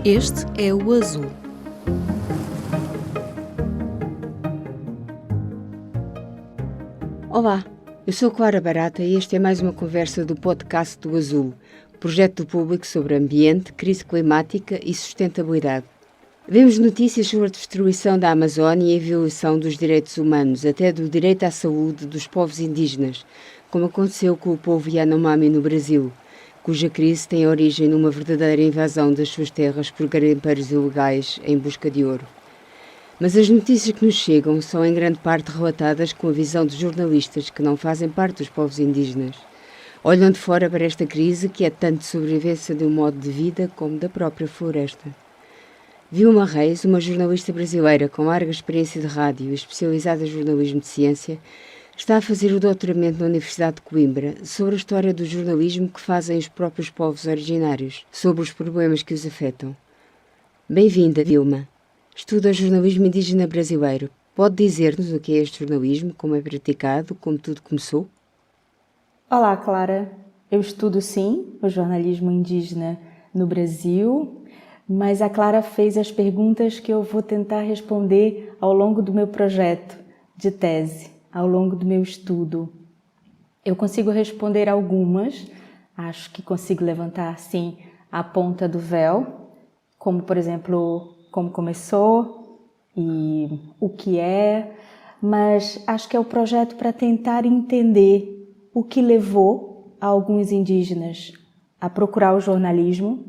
Este é o Azul. Olá, eu sou Clara Barata e esta é mais uma conversa do podcast do Azul, projeto do público sobre ambiente, crise climática e sustentabilidade. Vemos notícias sobre a destruição da Amazónia e a violação dos direitos humanos, até do direito à saúde dos povos indígenas, como aconteceu com o povo Yanomami no Brasil, cuja crise tem origem numa verdadeira invasão das suas terras por garimpeiros ilegais em busca de ouro. Mas as notícias que nos chegam são em grande parte relatadas com a visão de jornalistas que não fazem parte dos povos indígenas. Olham de fora para esta crise que é tanto de sobrevivência de um modo de vida como da própria floresta. Vilma Reis, uma jornalista brasileira com larga experiência de rádio e especializada em jornalismo de ciência, está a fazer o doutoramento na Universidade de Coimbra sobre a história do jornalismo que fazem os próprios povos originários, sobre os problemas que os afetam. Bem-vinda, Vilma. Estuda jornalismo indígena brasileiro. Pode dizer-nos o que é este jornalismo, como é praticado, como tudo começou? Olá, Clara. Eu estudo, sim, o jornalismo indígena no Brasil, mas a Clara fez as perguntas que eu vou tentar responder ao longo do meu projeto de tese, ao longo do meu estudo. Eu consigo responder algumas, acho que consigo levantar, sim, a ponta do véu, como, por exemplo, como começou e o que é, mas acho que é o projeto para tentar entender o que levou a alguns indígenas a procurar o jornalismo,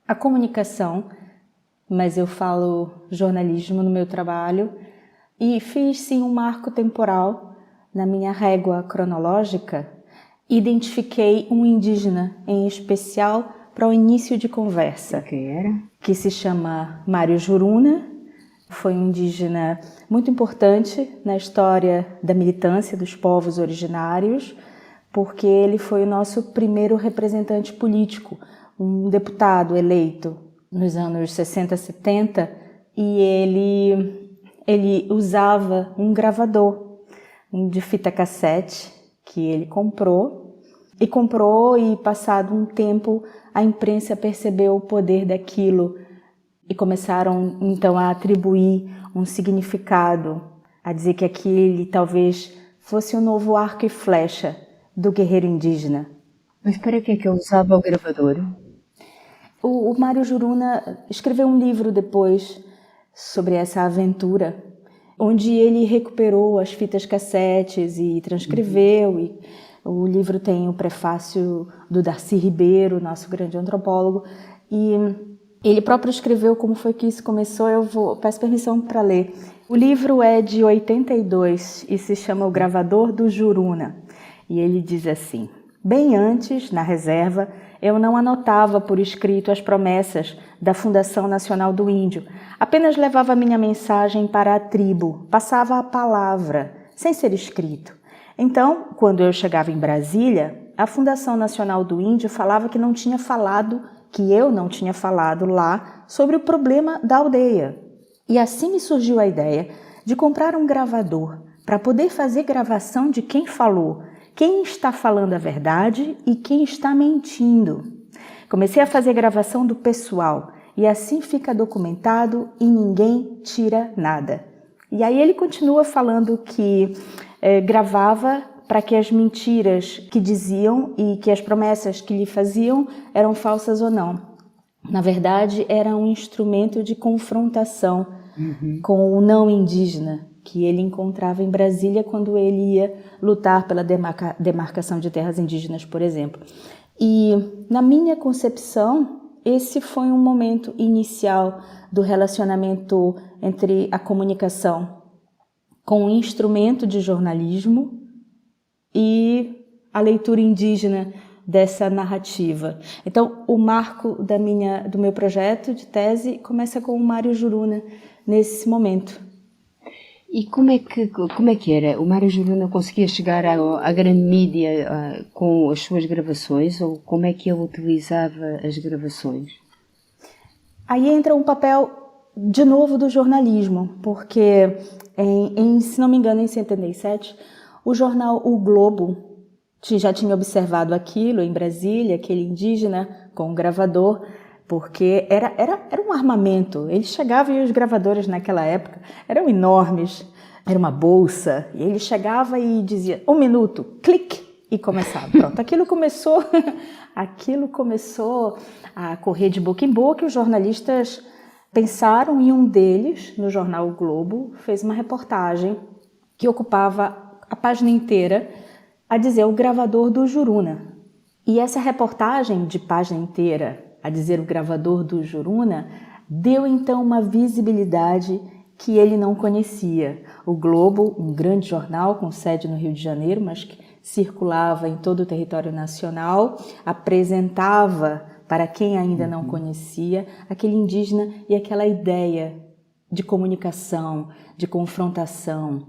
a comunicação, mas eu falo jornalismo no meu trabalho, e fiz sim um marco temporal na minha régua cronológica. Identifiquei um indígena em especial para o início de conversa. Quem era? Que se chama Mário Juruna. Foi um indígena muito importante na história da militância dos povos originários, porque ele foi o nosso primeiro representante político, um deputado eleito nos anos 60, 70, e ele usava um gravador de fita cassete que ele comprou, e passado um tempo a imprensa percebeu o poder daquilo e começaram então a atribuir um significado, a dizer que aquele talvez fosse o novo arco e flecha do guerreiro indígena. Mas para que é que ele usava o gravador? O Mário Juruna escreveu um livro depois sobre essa aventura, onde ele recuperou as fitas cassetes e transcreveu. E o livro tem o prefácio do Darcy Ribeiro, nosso grande antropólogo, e ele próprio escreveu como foi que isso começou. Peço permissão para ler. O livro é de 82 e se chama O Gravador do Juruna. E ele diz assim: bem antes, na reserva, eu não anotava por escrito as promessas da Fundação Nacional do Índio. Apenas levava minha mensagem para a tribo, passava a palavra, sem ser escrito. Então, quando eu chegava em Brasília, a Fundação Nacional do Índio falava que eu não tinha falado lá sobre o problema da aldeia. E assim me surgiu a ideia de comprar um gravador para poder fazer gravação de quem falou, quem está falando a verdade e quem está mentindo. Comecei a fazer gravação do pessoal e assim fica documentado e ninguém tira nada. E aí ele continua falando que gravava para que as mentiras que diziam e que as promessas que lhe faziam eram falsas ou não. Na verdade, era um instrumento de confrontação com o não indígena que ele encontrava em Brasília quando ele ia lutar pela demarcação de terras indígenas, por exemplo. E, na minha concepção, esse foi um momento inicial do relacionamento entre a comunicação com o instrumento de jornalismo e a leitura indígena dessa narrativa. Então, o marco do meu projeto de tese começa com o Mário Juruna nesse momento. E como é que era? O Mário Juruna conseguia chegar à grande mídia com as suas gravações, ou como é que ele utilizava as gravações? Aí entra um papel, de novo, do jornalismo, porque, se não me engano, em 77, o jornal O Globo já tinha observado aquilo em Brasília, aquele indígena com um gravador, porque era um armamento. Ele chegava e os gravadores naquela época eram enormes, era uma bolsa, e ele chegava e dizia 1 minuto, clique, e começava. Pronto, aquilo começou a correr de boca em boca, e os jornalistas pensaram, e um deles, no jornal O Globo, fez uma reportagem que ocupava a página inteira a dizer o gravador do Juruna. E essa reportagem de página inteira a dizer o gravador do Juruna deu então uma visibilidade que ele não conhecia. O Globo, um grande jornal com sede no Rio de Janeiro, mas que circulava em todo o território nacional, apresentava para quem ainda não conhecia aquele indígena e aquela ideia de comunicação, de confrontação,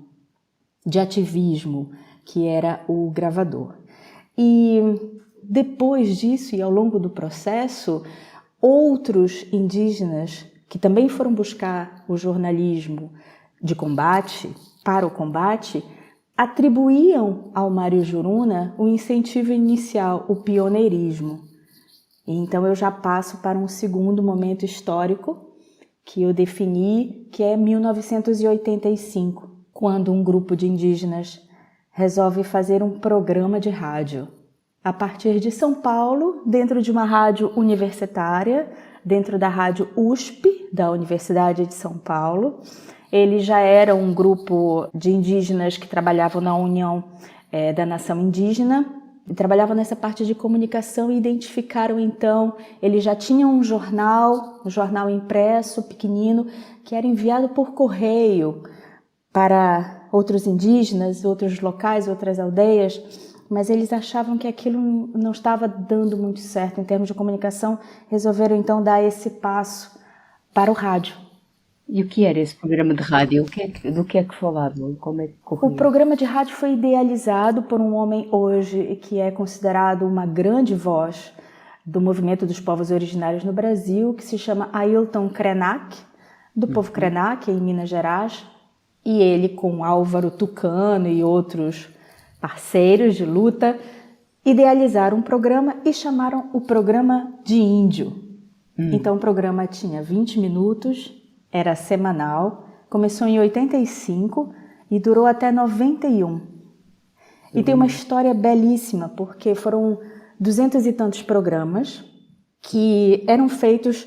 de ativismo, que era o gravador. E depois disso, e ao longo do processo, outros indígenas que também foram buscar o jornalismo de combate, para o combate, atribuíam ao Mário Juruna o incentivo inicial, o pioneirismo. E então eu já passo para um segundo momento histórico que eu defini, que é 1985, quando um grupo de indígenas resolve fazer um programa de rádio. A partir de São Paulo, dentro de uma rádio universitária, dentro da rádio USP, da Universidade de São Paulo. Ele já era um grupo de indígenas que trabalhavam na União da Nação Indígena, e trabalhavam nessa parte de comunicação e identificaram então, eles já tinham um jornal impresso, pequenino, que era enviado por correio para outros indígenas, outros locais, outras aldeias, mas eles achavam que aquilo não estava dando muito certo em termos de comunicação, resolveram então dar esse passo para o rádio. E o que era esse programa de rádio? Do que é que falavam? Como é que corria? O programa de rádio foi idealizado por um homem hoje que é considerado uma grande voz do movimento dos povos originários no Brasil, que se chama Ailton Krenak, do povo Krenak, em Minas Gerais. E ele, com Álvaro Tucano e outros parceiros de luta, idealizaram um programa e chamaram o programa de Índio. Então o programa tinha 20 minutos, era semanal, começou em 85 e durou até 91. E tem uma história belíssima, porque foram 200 e tantos programas que eram feitos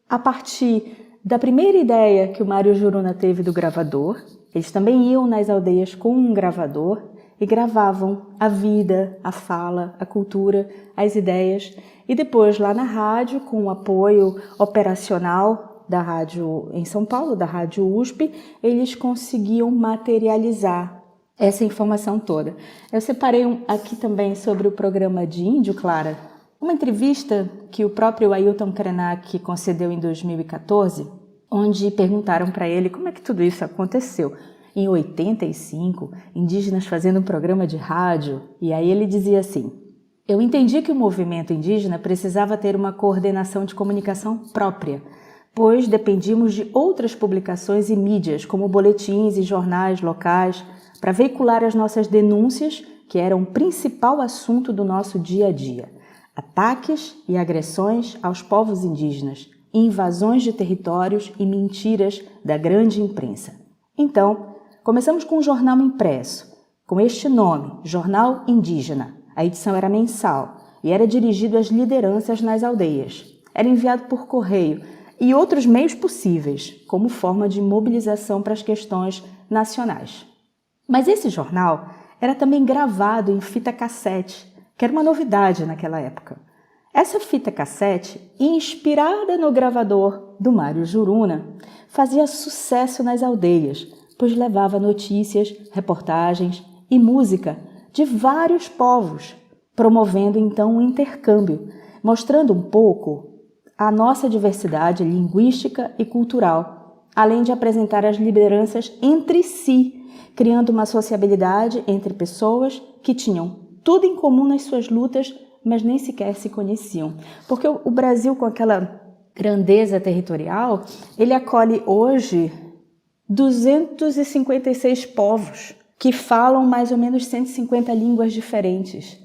a partir da primeira ideia que o Mário Juruna teve do gravador. Eles também iam nas aldeias com um gravador e gravavam a vida, a fala, a cultura, as ideias. E depois, lá na rádio, com o apoio operacional da rádio em São Paulo, da rádio USP, eles conseguiam materializar essa informação toda. Eu separei aqui também sobre o programa de Índio, Clara, uma entrevista que o próprio Ailton Krenak concedeu em 2014, onde perguntaram para ele como é que tudo isso aconteceu. Em 85, indígenas fazendo um programa de rádio, e aí ele dizia assim: eu entendi que o movimento indígena precisava ter uma coordenação de comunicação própria, pois dependíamos de outras publicações e mídias, como boletins e jornais locais, para veicular as nossas denúncias, que eram o principal assunto do nosso dia a dia: ataques e agressões aos povos indígenas, invasões de territórios e mentiras da grande imprensa. Então, começamos com um jornal impresso, com este nome, Jornal Indígena. A edição era mensal e era dirigido às lideranças nas aldeias. Era enviado por correio e outros meios possíveis, como forma de mobilização para as questões nacionais. Mas esse jornal era também gravado em fita cassete, que era uma novidade naquela época. Essa fita cassete, inspirada no gravador do Mário Juruna, fazia sucesso nas aldeias, pois levava notícias, reportagens e música de vários povos, promovendo então um intercâmbio, mostrando um pouco a nossa diversidade linguística e cultural, além de apresentar as lideranças entre si, criando uma sociabilidade entre pessoas que tinham tudo em comum nas suas lutas, mas nem sequer se conheciam. Porque o Brasil, com aquela grandeza territorial, ele acolhe hoje 256 povos que falam mais ou menos 150 línguas diferentes.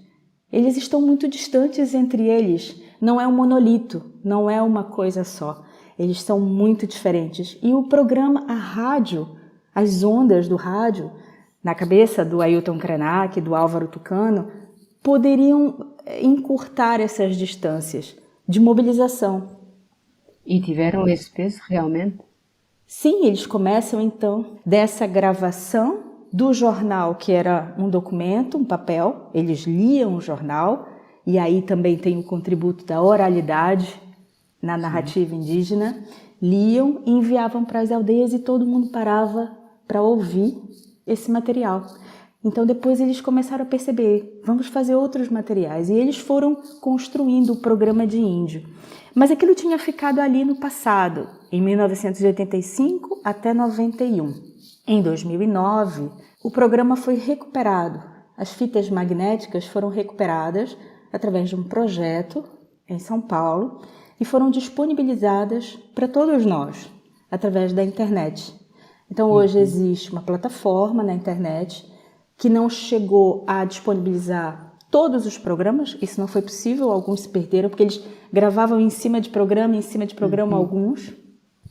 Eles estão muito distantes entre eles, não é um monolito, não é uma coisa só. Eles são muito diferentes. E o programa, a rádio, as ondas do rádio, na cabeça do Ailton Krenak, do Álvaro Tucano, poderiam encurtar essas distâncias de mobilização. E tiveram esse peso realmente? Sim, eles começam então dessa gravação do jornal, que era um documento, um papel, eles liam o jornal, e aí também tem o contributo da oralidade na narrativa indígena, liam e enviavam para as aldeias e todo mundo parava para ouvir esse material. Então depois eles começaram a perceber, vamos fazer outros materiais, e eles foram construindo o programa de índio. Mas aquilo tinha ficado ali no passado, em 1985 até 91. Em 2009, o programa foi recuperado. As fitas magnéticas foram recuperadas através de um projeto em São Paulo e foram disponibilizadas para todos nós, através da internet. Então hoje existe uma plataforma na internet que não chegou a disponibilizar todos os programas, isso não foi possível, alguns se perderam, porque eles gravavam em cima de programa, alguns,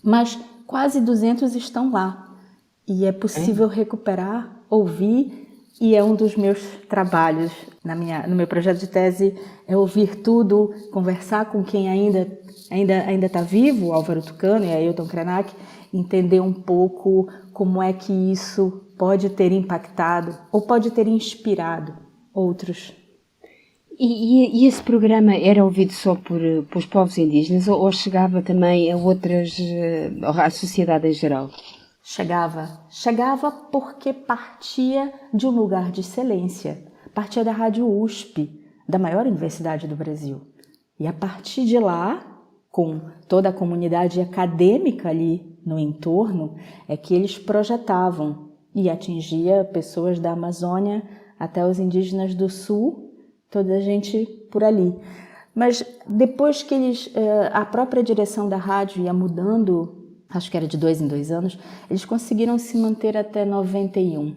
mas quase 200 estão lá. E é possível recuperar, ouvir, e é um dos meus trabalhos no meu projeto de tese, é ouvir tudo, conversar com quem ainda está vivo, o Álvaro Tucano e a Ailton Krenak, entender um pouco como é que isso pode ter impactado ou pode ter inspirado outros. E esse programa era ouvido só por os povos indígenas ou chegava também a outras, à sociedade em geral? Chegava porque partia de um lugar de excelência, partia da Rádio USP, da maior universidade do Brasil. E a partir de lá, com toda a comunidade acadêmica ali no entorno, é que eles projetavam e atingia pessoas da Amazônia até os indígenas do Sul, toda a gente por ali. Mas depois que a própria direção da rádio ia mudando, acho que era de 2 em 2 anos, eles conseguiram se manter até 91.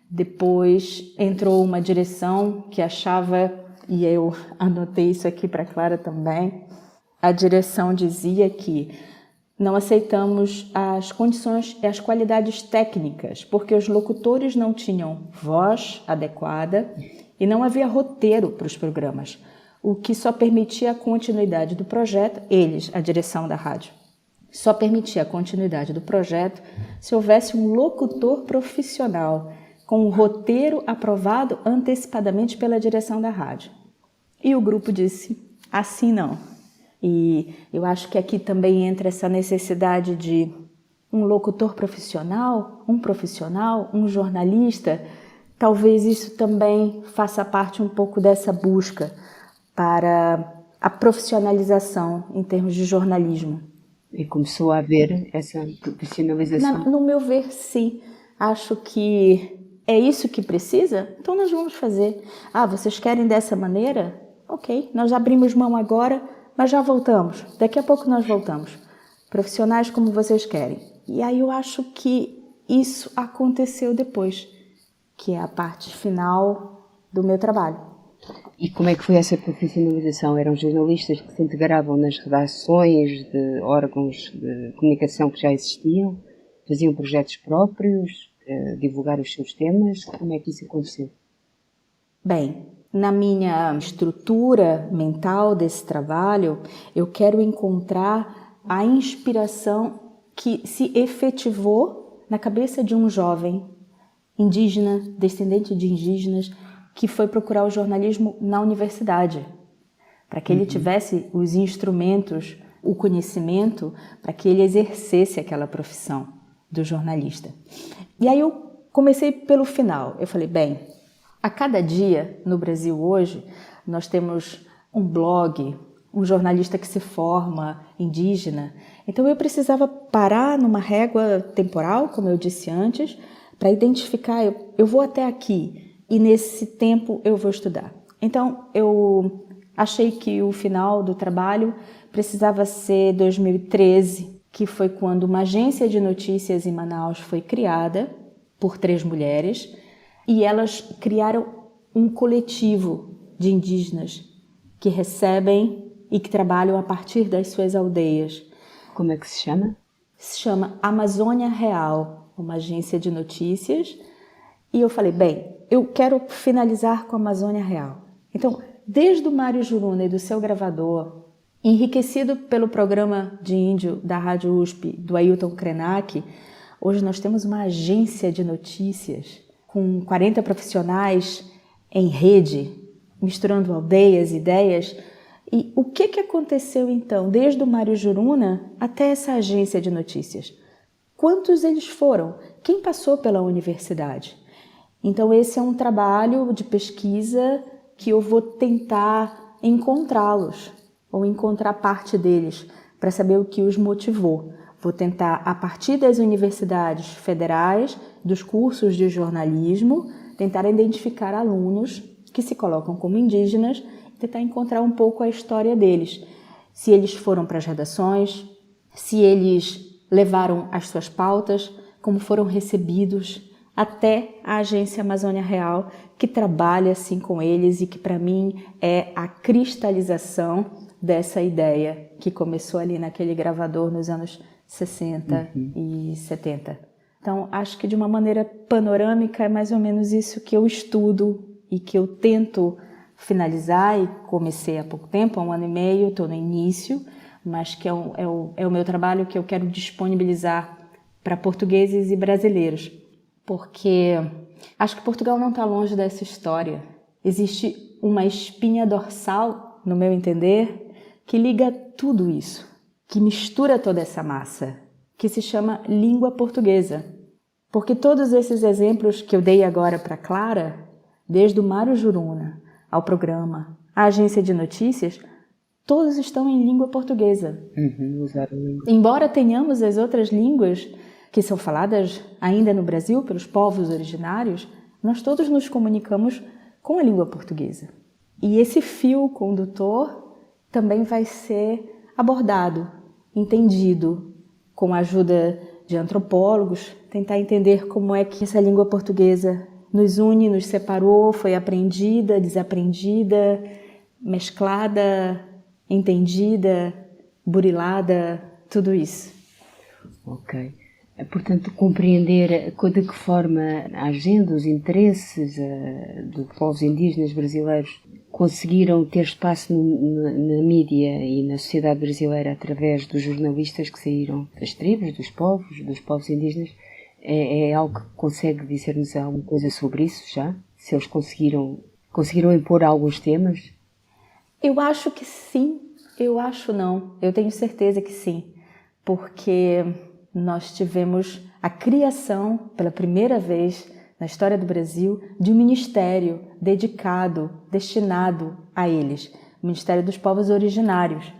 Depois entrou uma direção que achava, e eu anotei isso aqui para Clara também, a direção dizia que não aceitamos as condições e as qualidades técnicas, porque os locutores não tinham voz adequada e não havia roteiro para os programas, o que só permitia a continuidade do projeto, a direção da rádio, só permitia a continuidade do projeto se houvesse um locutor profissional com um roteiro aprovado antecipadamente pela direção da rádio. E o grupo disse, assim não. E eu acho que aqui também entra essa necessidade de um locutor profissional, um jornalista. Talvez isso também faça parte um pouco dessa busca para a profissionalização em termos de jornalismo. E começou a haver essa profissionalização? No meu ver, sim. Acho que é isso que precisa, então nós vamos fazer. Vocês querem dessa maneira? Ok, nós abrimos mão agora, mas já voltamos. Daqui a pouco nós voltamos. Profissionais como vocês querem. E aí eu acho que isso aconteceu depois, que é a parte final do meu trabalho. E como é que foi essa profissionalização? Eram jornalistas que se integravam nas redações de órgãos de comunicação que já existiam? Faziam projetos próprios? Divulgar os seus temas? Como é que isso aconteceu? Bem, na minha estrutura mental desse trabalho, eu quero encontrar a inspiração que se efetivou na cabeça de um jovem indígena, descendente de indígenas, que foi procurar o jornalismo na universidade, para que ele tivesse os instrumentos, o conhecimento, para que ele exercesse aquela profissão do jornalista. E aí eu comecei pelo final. Eu falei, bem, a cada dia no Brasil hoje, nós temos um blog, um jornalista que se forma, indígena. Então eu precisava parar numa régua temporal, como eu disse antes, para identificar, eu vou até aqui e nesse tempo eu vou estudar. Então eu achei que o final do trabalho precisava ser 2013, que foi quando uma agência de notícias em Manaus foi criada por 3 mulheres e elas criaram um coletivo de indígenas que recebem e que trabalham a partir das suas aldeias. Como é que se chama? Se chama Amazônia Real, uma agência de notícias. E eu falei, bem, eu quero finalizar com a Amazônia Real. Então, desde o Mário Juruna e do seu gravador, enriquecido pelo programa de índio da Rádio USP, do Ailton Krenak, hoje nós temos uma agência de notícias com 40 profissionais em rede, misturando aldeias, ideias. E o que aconteceu então, desde o Mário Juruna até essa agência de notícias? Quantos eles foram? Quem passou pela universidade? Então esse é um trabalho de pesquisa que eu vou tentar encontrá-los, ou encontrar parte deles, para saber o que os motivou. Vou tentar, a partir das universidades federais, dos cursos de jornalismo, tentar identificar alunos que se colocam como indígenas e tentar encontrar um pouco a história deles. Se eles foram para as redações, se eles levaram as suas pautas, como foram recebidos, até a Agência Amazônia Real, que trabalha assim com eles e que para mim é a cristalização dessa ideia que começou ali naquele gravador nos anos 60 e 70. Então, acho que de uma maneira panorâmica é mais ou menos isso que eu estudo e que eu tento finalizar, e comecei há pouco tempo, há 1 ano e meio, estou no início, mas que é o meu trabalho que eu quero disponibilizar para portugueses e brasileiros, porque acho que Portugal não está longe dessa história. Existe uma espinha dorsal, no meu entender, que liga tudo isso, que mistura toda essa massa, que se chama língua portuguesa. Porque todos esses exemplos que eu dei agora para Clara, desde o Mário Juruna ao programa, à agência de notícias, todos estão em língua portuguesa. Usaram língua. Embora tenhamos as outras línguas que são faladas ainda no Brasil pelos povos originários, nós todos nos comunicamos com a língua portuguesa. E esse fio condutor também vai ser abordado, entendido, com a ajuda de antropólogos, tentar entender como é que essa língua portuguesa nos une, nos separou, foi aprendida, desaprendida, mesclada, entendida, burilada, tudo isso. Ok. Portanto, compreender de que forma a agenda, os interesses dos povos indígenas brasileiros conseguiram ter espaço na mídia e na sociedade brasileira através dos jornalistas que saíram das tribos, dos povos indígenas, é algo que consegue dizer-nos alguma coisa sobre isso já? Se eles conseguiram impor alguns temas? Eu acho que sim, eu acho não, eu tenho certeza que sim, porque nós tivemos a criação, pela primeira vez na história do Brasil, de um ministério dedicado, destinado a eles, o Ministério dos Povos Originários,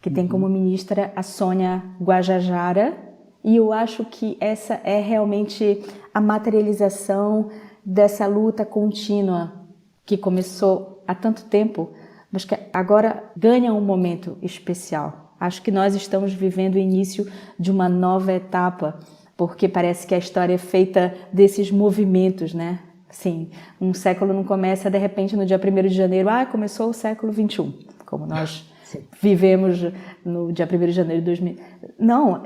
que tem como ministra a Sônia Guajajara, e eu acho que essa é realmente a materialização dessa luta contínua que começou há tanto tempo, mas que agora ganha um momento especial. Acho que nós estamos vivendo o início de uma nova etapa, porque parece que a história é feita desses movimentos, né? Assim, um século não começa, de repente, no dia 1º de janeiro, começou o século XXI, como nós vivemos no dia 1º de janeiro de 2000. Não,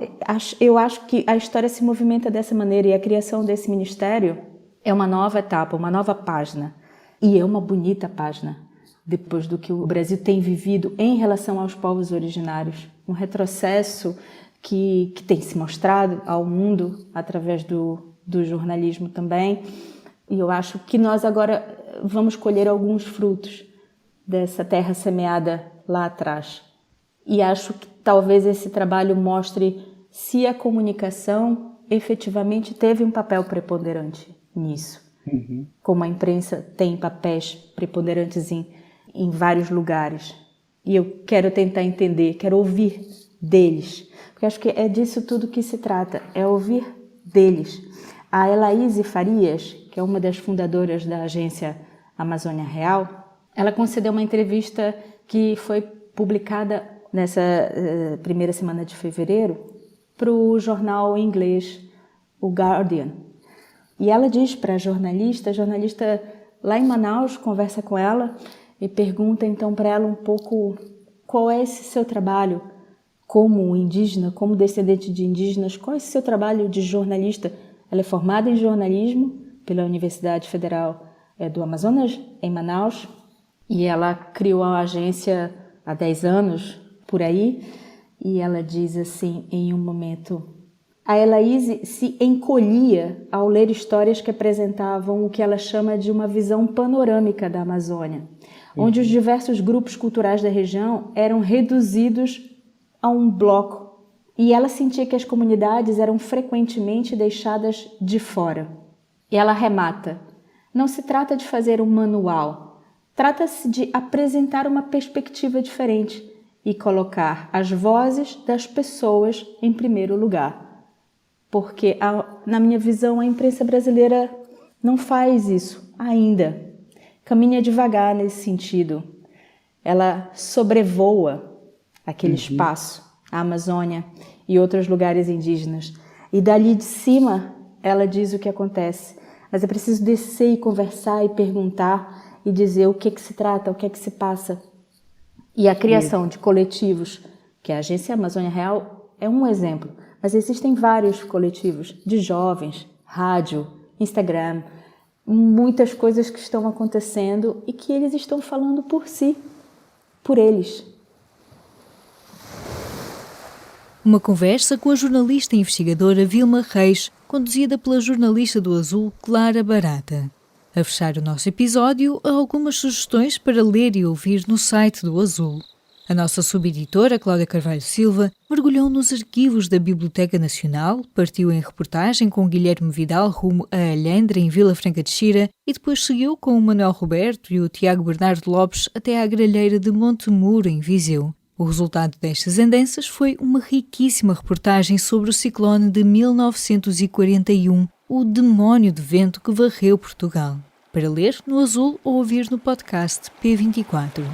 eu acho que a história se movimenta dessa maneira, e a criação desse ministério é uma nova etapa, uma nova página. E é uma bonita página, depois do que o Brasil tem vivido em relação aos povos originários. Um retrocesso que tem se mostrado ao mundo através do jornalismo também. E eu acho que nós agora vamos colher alguns frutos dessa terra semeada lá atrás. E acho que talvez esse trabalho mostre se a comunicação efetivamente teve um papel preponderante nisso. Como a imprensa tem papéis preponderantes em vários lugares. E eu quero tentar entender, quero ouvir deles. Porque acho que é disso tudo que se trata, é ouvir deles. A Elaíse Farias, que é uma das fundadoras da agência Amazônia Real, ela concedeu uma entrevista que foi publicada nessa primeira semana de fevereiro para o jornal inglês, o Guardian. E ela diz para a jornalista lá em Manaus conversa com ela e pergunta então para ela um pouco qual é esse seu trabalho como indígena, como descendente de indígenas, qual é esse seu trabalho de jornalista? Ela é formada em jornalismo pela Universidade Federal do Amazonas, em Manaus, e ela criou a agência há 10 anos, por aí, e ela diz assim, em um momento: a Elaíse se encolhia ao ler histórias que apresentavam o que ela chama de uma visão panorâmica da Amazônia, onde os diversos grupos culturais da região eram reduzidos a um bloco, e ela sentia que as comunidades eram frequentemente deixadas de fora. E ela remata: não se trata de fazer um manual, trata-se de apresentar uma perspectiva diferente e colocar as vozes das pessoas em primeiro lugar. Porque, na minha visão, a imprensa brasileira não faz isso ainda. Caminha devagar nesse sentido. Ela sobrevoa aquele espaço, a Amazônia e outros lugares indígenas. E dali de cima, ela diz o que acontece. Mas é preciso descer e conversar e perguntar e dizer o que se trata, o que se passa. E a criação de coletivos, que a Agência Amazônia Real é um exemplo, mas existem vários coletivos de jovens, rádio, Instagram, muitas coisas que estão acontecendo e que eles estão falando por si, por eles. Uma conversa com a jornalista e investigadora Vilma Reis, conduzida pela jornalista do Azul, Clara Barata. A fechar o nosso episódio, há algumas sugestões para ler e ouvir no site do Azul. A nossa subeditora, Cláudia Carvalho Silva, mergulhou nos arquivos da Biblioteca Nacional, partiu em reportagem com Guilherme Vidal rumo a Alhandra, em Vila Franca de Xira, e depois seguiu com o Manuel Roberto e o Tiago Bernardo Lopes até à gralheira de Montemuro, em Viseu. O resultado destas andanças foi uma riquíssima reportagem sobre o ciclone de 1941, o demónio de vento que varreu Portugal. Para ler no Azul ou ouvir no podcast P24.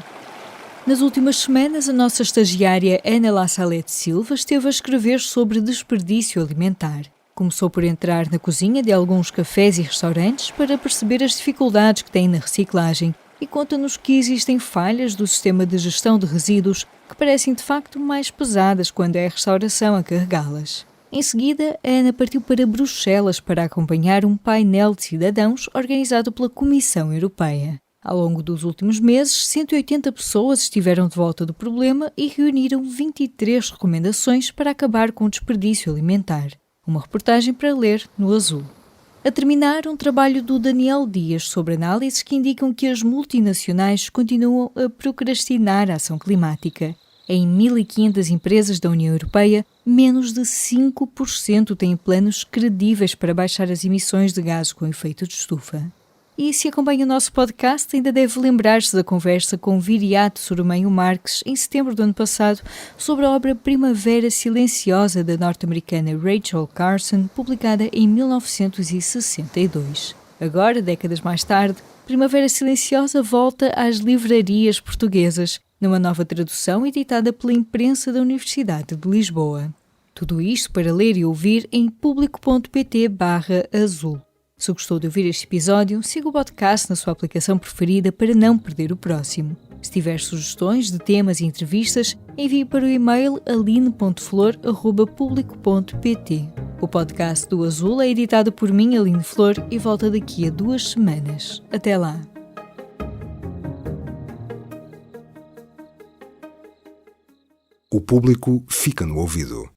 Nas últimas semanas, a nossa estagiária Ana La Salete Silva esteve a escrever sobre desperdício alimentar. Começou por entrar na cozinha de alguns cafés e restaurantes para perceber as dificuldades que têm na reciclagem e conta-nos que existem falhas do sistema de gestão de resíduos que parecem de facto mais pesadas quando é a restauração a carregá-las. Em seguida, a Ana partiu para Bruxelas para acompanhar um painel de cidadãos organizado pela Comissão Europeia. Ao longo dos últimos meses, 180 pessoas estiveram de volta do problema e reuniram 23 recomendações para acabar com o desperdício alimentar. Uma reportagem para ler no Azul. A terminar, um trabalho do Daniel Dias sobre análises que indicam que as multinacionais continuam a procrastinar a ação climática. Em 1.500 empresas da União Europeia, menos de 5% têm planos credíveis para baixar as emissões de gases com efeito de estufa. E se acompanha o nosso podcast, ainda deve lembrar-se da conversa com Viriato Soromenho Marques em setembro do ano passado sobre a obra Primavera Silenciosa da norte-americana Rachel Carson, publicada em 1962. Agora, décadas mais tarde, Primavera Silenciosa volta às livrarias portuguesas, numa nova tradução editada pela imprensa da Universidade de Lisboa. Tudo isto para ler e ouvir em público.pt/azul. Se gostou de ouvir este episódio, siga o podcast na sua aplicação preferida para não perder o próximo. Se tiver sugestões de temas e entrevistas, envie para o e-mail aline.flor@publico.pt. O podcast do Azul é editado por mim, Aline Flor, e volta daqui a 2 semanas. Até lá! O público fica no ouvido.